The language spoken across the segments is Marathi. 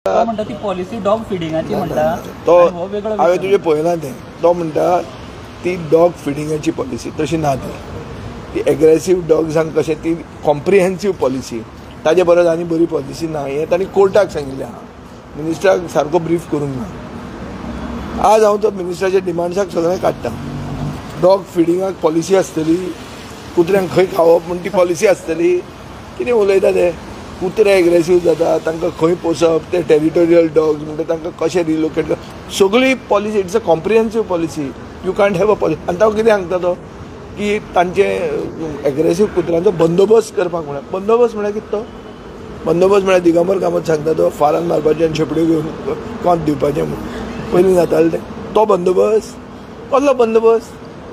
तो म्हणटा ती पॉलिसी डॉग फिडिंगाची म्हणटा तो हांवें तुजें पळयलां तें तो म्हणटा ती डॉग फिडिंगाची पॉलिसी तशी ना ती एग्रेसीव डॉग्सांक कशें ती कॉम्प्रिहेन्सीव पॉलिसी ताजे परस आनी बरी पॉलिसी ना हें तांणी कोर्टाक सांगिल्लें आहा मिनिस्टराक सारको ब्रीफ करूंक ना आज हांव तो मिनिस्टराच्या डिमांड्साक सगळें काडटा डॉग फिडिंगाक पॉलिसी आसतली कुत्र्यांक खंय खावप म्हण ती पॉलिसी आसतली कितें उलयता ते कुत्रे एग्रेसीव जाता तांकां खंय पोसप ते टेरिटोरियल डॉग्स म्हणटा तांकां कशें रिलोकेट करप सगळी policy it's a comprehensive policy you can't have a policy आनी तो कितें सांगता तो की तांचे एग्रेसीव कुत्र्यांचो बंदोबस्त करपाक म्हळ्यार बंदोबस्त म्हळ्यार कितें तो बंदोबस्त म्हळ्यार दिगंबर कामत सांगता तो फारान मारपाचें आनी शेपड्यो घेवन कोंत दिवपाचें म्हणून पयलीं जातालें तें तो बंदोबस्त कसलो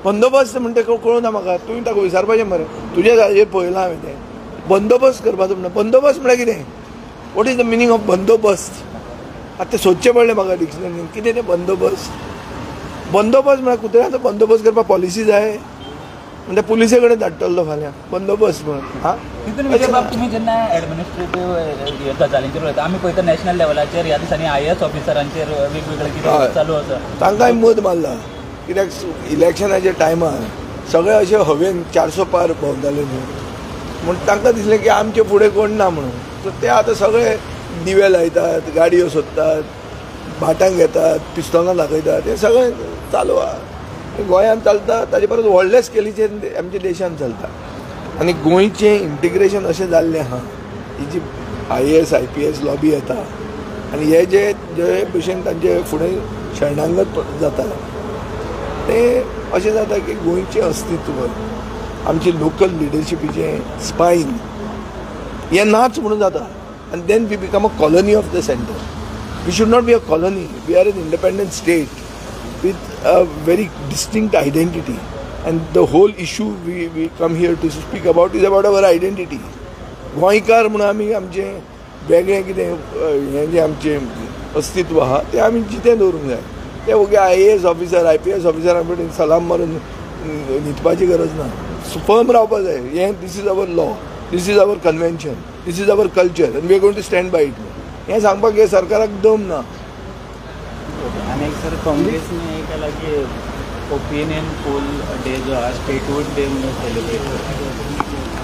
बंदोबस्त म्हणटा कळूं ना म्हाका तुवें ताका विचारपाचें मरे तुजे जाग्यार पळयलां हांवें तें बंदोबस्त करपाचो म्हणटा बंदोबस्त म्हळ्यार कितें what is the meaning of बंदोबस्त आतां तें सोदचें पडलें म्हाका डिक्शनरीन कितें तें बंदोबस्त म्हळ्यार कुत्र्यांचो बंदोबस्त करपाक पॉलिसी जाय म्हणजे पुलिसे कडेन धाडटलो तो फाल्यां बंदोबस्त म्हणून हां तुम्ही जेन्ना एडमिनिस्ट्रेटीव गजालींचेर उलयता आमी पळयता नॅशनल लेवलाचेर ह्या दिसांनी IAS ऑफिसरांचेर वेगवेगळे कितें चालू आसा तांकांय मत मारला कित्याक इलेक्शनाच्या टायमार सगळे अशे हवेन 400 पार भोंवताले न्हू म्हूण तांकां दिसलें की आमचे फुडें कोण ना म्हणून सो ते आतां सगळे दिवे लायतात गाडयो सोदतात भाटांक घेतात पिस्तोलां दाखयतात हें सगळें चालू आहा गोंयांत चलता ताजे परस व्हडले स्केलीचेर आमच्या देशांत चलता आनी गोंयचें इंटिग्रेशन अशें जाल्लें आहा ही जी IAS IPS लॉबी येता आनी हे जे भशेन तांचे फुडें शरणागत जाता तें अशें जाता की गोंयचें अस्तित्व आमची लोकल लिडरशिपीचें स्पायन हें नाच म्हणून जाता आनी then we become a colony of the centre we should not be a colony we are an independent state with a very distinct identity and the whole issue we come here to speak about is about our identity गोंयकार म्हणून आमी आमचें वेगळें कितें हें जें आमचें अस्तित्व आहा तें आमी जितें दवरूंक जाय ते ओके IAS ऑफिसर IPS ऑफिसरां कडेन सलाम मारून न्हिदपाची गरज ना फर्म रावपाक जाय हें this is our law this is our convention this is our culture and we are going to stand by it हें सांगपाक हे सरकाराक दम ना आणि सर काँग्रेसने हे केला की ओपिनियन पोल डे जो आहे स्टेटहूड डे म्हणून सेलिब्रेट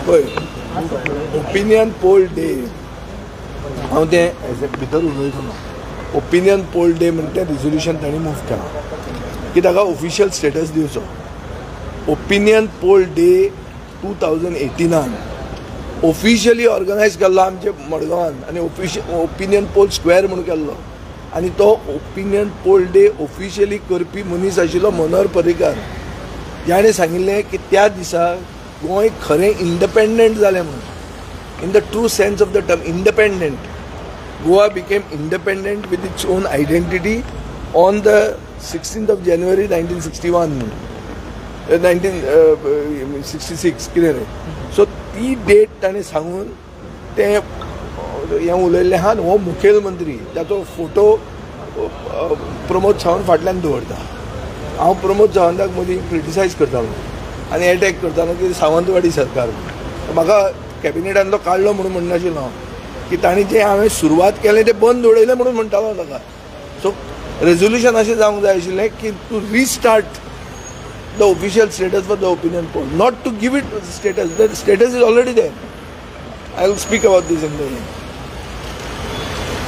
पळय ओपिनियन पोल डे हांव तें एज भितर उलयता ना ओपिनियन पोल डे म्हणटा तें रिजोल्युशन तांणी मूव केलां की ताका ऑफिशियल स्टेटस दिवचो opinion poll day 2018 officially organise केल्लो आमचे मडगांवान आनी ओपिनियन पोल स्क्वेअर म्हणून केल्लो आनी तो ओपिनियन पोल डे ऑफिशियली करपी मनीस आशिल्लो मनोहर पर्रीकार ह्याणें सांगिल्लें की त्या दिसा गोंय खरें इंडिपेंडंट जालें म्हणून in the true sense of the term independent Goa became independent with its own identity on the 16th of January 1961 म्हणून 1966 कितें रे सो ती डेट ताणें सांगून तें हें उलयल्लें आहा हो मुखेलमंत्री ताचो फोटो प्रमोद सावंत फाटल्यान दवरता हांव प्रमोद सावंताक मदीं क्रिटिसायज करतालो आनी एटॅक करतालो की सावंतवाडी सरकार म्हाका कॅबिनेटान तो काडलो म्हणून म्हणनाशिल्लो हांव की तांणी जें हांवें सुरवात केलें तें बंद उडयलें म्हणून म्हणटालो ताका सो रेजोल्युशन अशें जावंक जाय आशिल्लें की to restart the official status for the opinion poll not to give it status the status is already there I will speak about this in the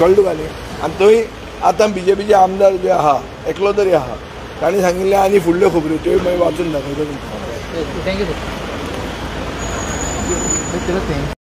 कळ्ळें तुका न्ही आनी थंय आतां BJPचे आमदार जे आहा एकलो तरी आहा तांणी सांगिल्लें आनी फुडल्यो खबऱ्यो त्यो मागीर वाचून दाखयता तुमकां थँक्यू सर